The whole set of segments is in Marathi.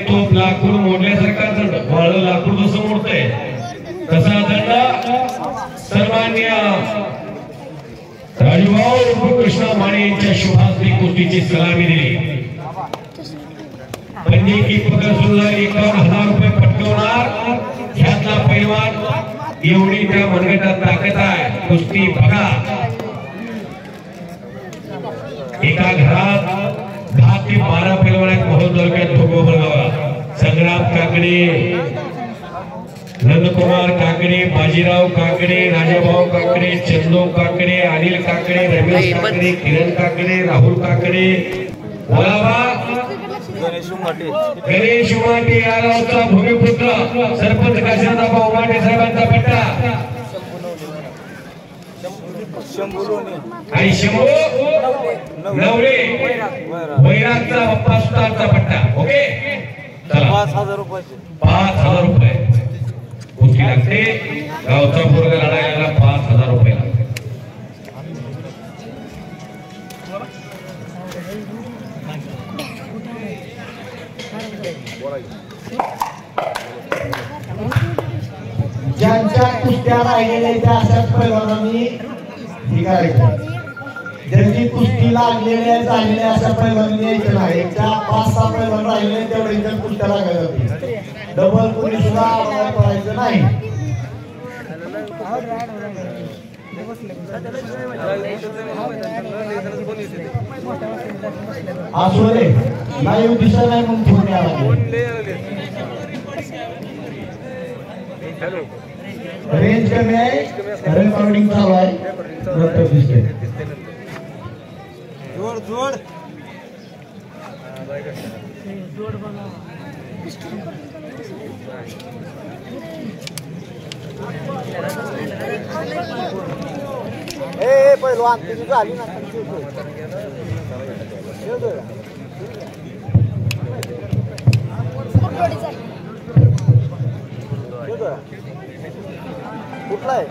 तो लाकूड मोडल्यासारखा दंड वाळ लाकूड जसं मोडतंय तसा दंड सर्वांनी राजूभाऊ कृष्णा माने यांच्या शुभास्ती कुस्तीची सलामी दिली। पंजे की पकड सुद्धा 51,000 रुपये पटकवणार ह्यातला पैलवान एवढी त्या मनगटात ताकद आहे। कुस्ती बघा एका घरात 10 ते 12 पैलवान आहेत। मोहोळ तालुक्यात भोगोबरगावला संग्राम काकडे, नंदकुमार काकडे, बाजीराव काकडे, राजाभाऊ काकडे, चंदू काकडे, अनिल काकडे, रमेश काकडे, किरण काकडे, राहुल काकडे, गणेश उमाटे या गावचा भूमिपुत्र सरपंच काशीनाथाबा उमाटे साहेबांचा पट्टा आणि शंभू नवरे वैरागचा बाप्पा सुतारचा पट्टा। ओके चला 5,000 रुपये कुस्ती लागते। गावचा पोरगा लढायला 5,000 रुपये लागते। ज्यांच्या कुस्त्या राहिलेल्या त्या अशाच पैलवानांनी ही करायचं। ज्यांची कुस्ती लागलेल्या झालेल्या अशा पैलवानांनी यायचं नाही। एकच्या 5-6 पैलवान राहिले तेवढे इतर कुस्त्या लागायला होती। डबल कोणी सुद्धा आवाज पडायचं नाही। असू दे लाईव्ह दिसत नाही म्हणून फोन यायला रेंज कमी आहे। रेकॉर्डिंग चालू आहे। जोड जोड जोड बघा ए पहिलवान तुझी झाली ना कुठला आहे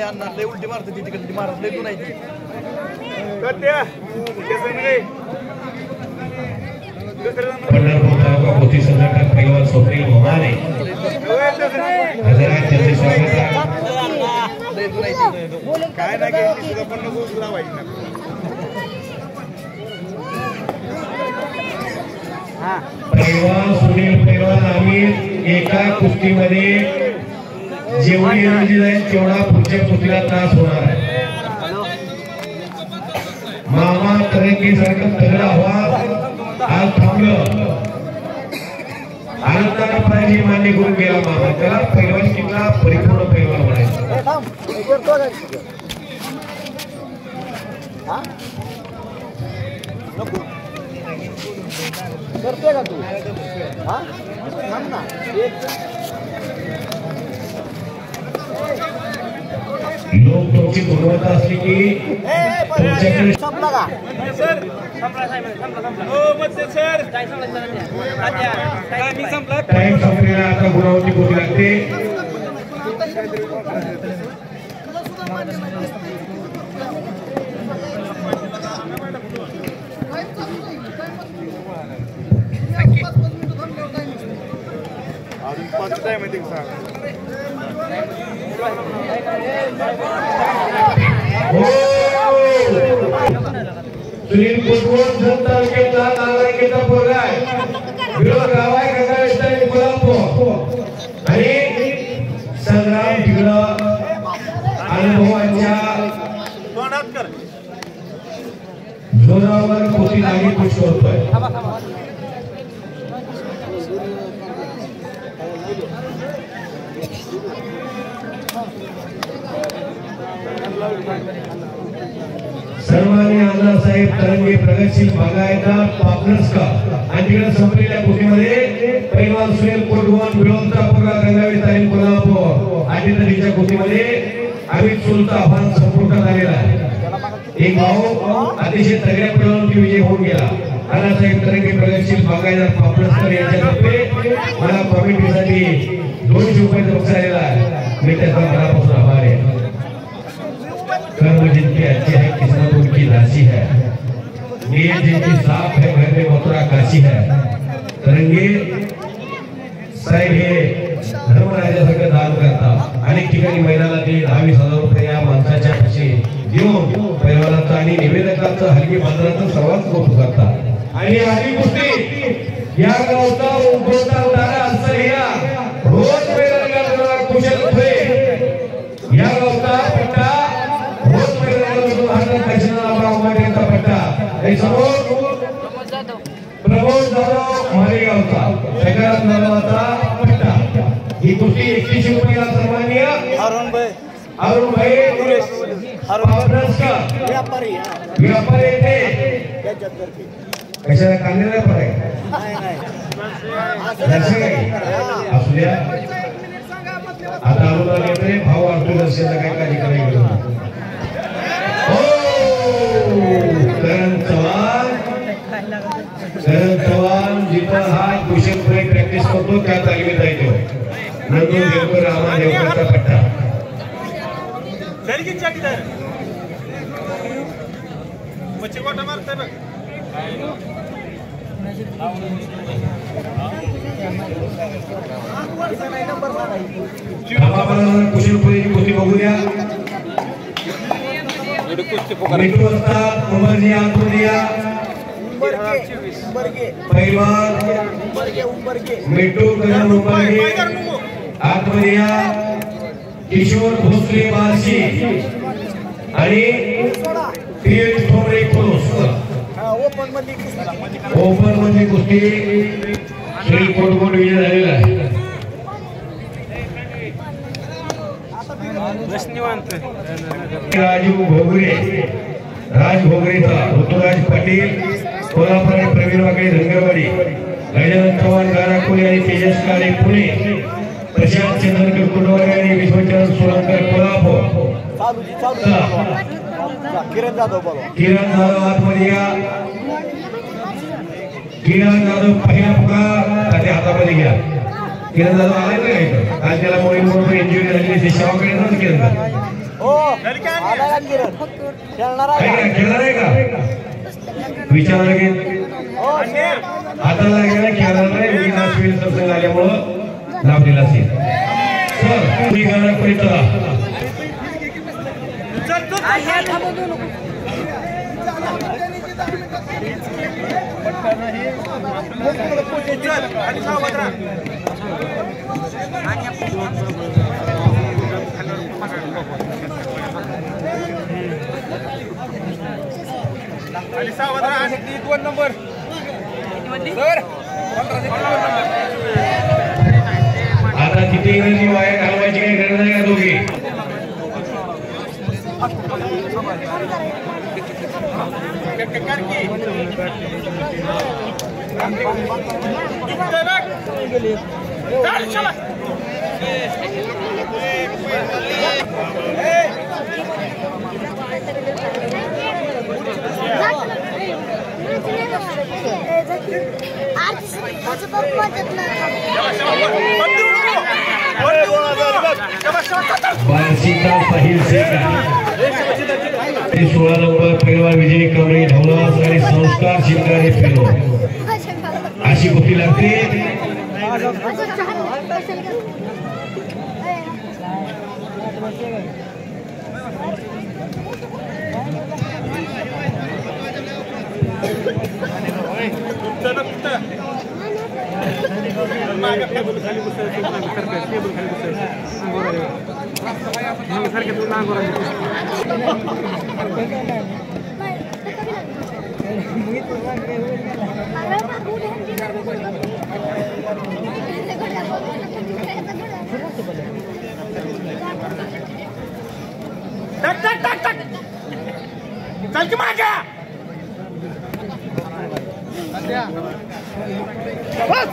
अण्णा लय उलटी मारते ती तिकडे मारत लय तू नाही पैलवान स्वप्नील भोमाने काय नाही पैलवान सुनील पैलवान आम्ही एका कुस्तीमध्ये जेवढी एनर्जी जाईल तेवढा पुढच्या कुस्तीला त्रास होणार आहे। मामा तरंगी सारखं तगडा हवा आज थांबलं आनंदाने पाहिजे मान्य करून गेला मामा त्याला पैलवान किल्ला परिपूर्ण पैलवान म्हणायचा। करते का तू लोक तुमची गुणवत्ता असली की टाइम संपलेला आता गुणावरती बोली लागते। सुनील कुटवण जत तालुक्यातला नागरिकेचा पोरगा आहे। विरोध गाव आहे गंगावेस्तानी कोल्हापूर आणि संग्राम तिकडं अनुभवाच्या जोरावर पोती लागी पुष्ट होतोय। सर्वांनी अण्णासाहेब तरंगे प्रगतशील बागायतदार पार्टनर्स का आणि तिकडे संपलेल्या कुस्तीमध्ये पैलवान सुनील कुटवण विरोधचा पोरगा गंगावेस्तानी कोल्हापूर आणि तिच्या कुस्तीमध्ये अमित सुलता आव्हान संपूर्ण झालेला आहे। एक भाऊ अतिशय तगड्या पैलवानांची विजय होऊन गेला। अण्णासाहेब तरंगे प्रगतशील बागायतदार पार्टनर्स यांच्यातर्फे मला कमिटीसाठी 200 रुपये बक्षीस आलेला आहे। मी त्याचा मनापासून आभार आहे। कर्म जिनके अच्छे हैं किस्मत उनकी राशि है, नीयत जिनकी साफ है घर में मथुरा काशी है। तरंगे साहेब हे धर्मराजासारखं दान करतात। अनेक ठिकाणी महिन्याला ते 10,000-20,000 रुपये या माणसाच्या पैसे देऊन पैलवानाचं आणि निवेदकाचं हलकी बाजाराचं सर्वात कौतुक करतात। आणि आधी गोष्टी या गावचा उद्भवता उदाहरण असं या रोज पैलवानाला कुशल होय या गावचा पट्टा रोज पैलवानाला भारतात दक्षिणाला उमाट्याचा पट्टा हे समोर प्रमोद जाधव मारेगावचा सगळ्यात नावाचा पट्टा ही कुस्ती 31 रुपयाला सन्माननीय अरुण भाई व्यापारी येते कशाला काढलेला पण आहे असू द्या। आता अनुदान येते भाव अर्थ दर्शनला काही काळजी करायची करण चव्हाण जिथं हा कुशलपणे प्रॅक्टिस करतो त्या तालमीत जायचो। नंदू देवकर रामा देवकरचा पट्टा कुशलपणे कुस्ती बघू द्या। मिठू असतात उमरजी आतुरिया पैलवान मिठू करण उंबरगे आत्मनिया किशोर भोसले बार्शी आणि पीएच ठोंबरे खुलूस ओपन मध्ये कुस्ती श्री कोटकोट विजय झालेला आहे। राजू भोगरे राज भोगरेचा ऋतुराज पाटील कोल्हापूर आणि प्रवीण वाकडे धनगरवाडी गजानन चव्हाण गाराकोली आणि तेजस काळे पुणे प्रशांत चंद्रकर कुंडवारे आणि विश्वचंद्र सोलंकर कोल्हापूर किरण जाधव आतमध्ये या किरण जाधव पहिला पुकार त्याच्या हातामध्ये घ्या। किरण जाधव आले नाही आज त्याला मोठी इंजुरी झाली देशाकडे नव्हतं किरण खेळणार आहे का विचार हाताला गेला खेळणार नाही विकास वेळ संघ आल्यामुळं नाव दिलं असेल सर तुम्ही गाणं करीत आता तिथे इंग्रजी वाया घालवायची काही गरज नाही का दोघे बार्शीचा साहिल शेख 16 नंबर पैलवान विजय कमळे ढवळास आणि संस्कार शिंगारे फेरो अशी कुस्ती लागते। चल की मागे बस